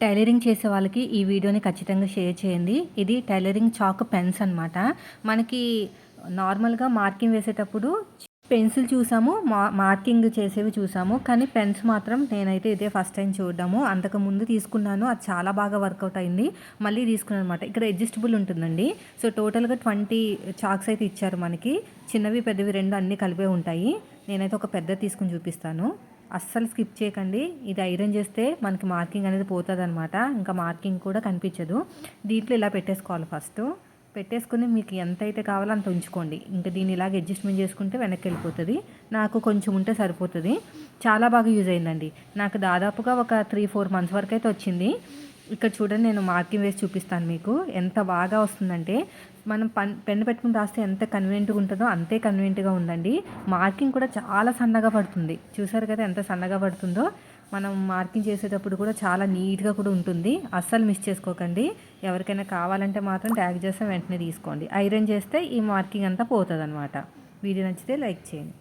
Tailoring చేసే వాళ్ళకి ఈ వీడియోని ఖచ్చితంగా షేర్ చేయండి. ఇది టైలరింగ్ చాక్ పెన్స్ అనమాట. మనకి నార్మల్‌గా మార్కింగ్ వేసేటప్పుడు పెన్సిల్ చూసాము. మార్కింగ్ చేసేవి చూసాము. కానీ పెన్స్ మాత్రం నేనైతే ఇదే ఫస్ట్ టైం చూడడము. అంతకుముందు తీసుకున్నాను. అది చాలా బాగా వర్కౌట్ అయింది. మళ్ళీ తీసుకున్నాను అనమాట. ఇక్కడ అడ్జస్టబుల్ ఉంటుందండి. సో, టోటల్‌గా 20 చాక్స్ అయితే ఇచ్చారు మనకి. చిన్నవి, పెద్దవి 2 అన్నీ కలిపే ఉంటాయి. నేనైతే ఒక పెద్దది తీసుకొని చూపిస్తాను. అస్సలు స్కిప్ చేయకండి. ఇది ఐరన్ చేస్తే మనకి మార్కింగ్ అనేది పోతుందనమాట. ఇంకా మార్కింగ్ కూడా కనిపించదు. దీంట్లో ఇలా పెట్టేసుకోవాలి ఫస్ట్. పెట్టేసుకుని మీకు ఎంతైతే కావాలో అంత ఉంచుకోండి. ఇంకా దీన్ని ఇలాగ అడ్జస్ట్మెంట్ చేసుకుంటే వెనక్కి వెళ్ళిపోతుంది. నాకు కొంచెం ఉంటే సరిపోతుంది. చాలా బాగా యూజ్ అయిందండి. నాకు దాదాపుగా ఒక 3-4 మంత్స్ వరకు అయితే వచ్చింది. ఇక్కడ చూడండి, నేను మార్కింగ్ వేసి చూపిస్తాను మీకు. ఎంత బాగా వస్తుందంటే మనం పెన్ను పెట్టుకుని రాస్తే ఎంత కన్వీనియంట్గా ఉంటుందో అంతే కన్వీనియంట్గా ఉందండి. మార్కింగ్ కూడా చాలా సన్నగా పడుతుంది. చూసారు కదా ఎంత సన్నగా పడుతుందో. మనం మార్కింగ్ చేసేటప్పుడు కూడా చాలా నీట్గా కూడా ఉంటుంది. అస్సలు మిస్ చేసుకోకండి. ఎవరికైనా కావాలంటే మాత్రం ట్యాగ్ చేస్తే వెంటనే తీసుకోండి. ఐరన్ చేస్తే ఈ మార్కింగ్ అంతా పోతుంది అనమాట. వీడియో నచ్చితే లైక్ చేయండి.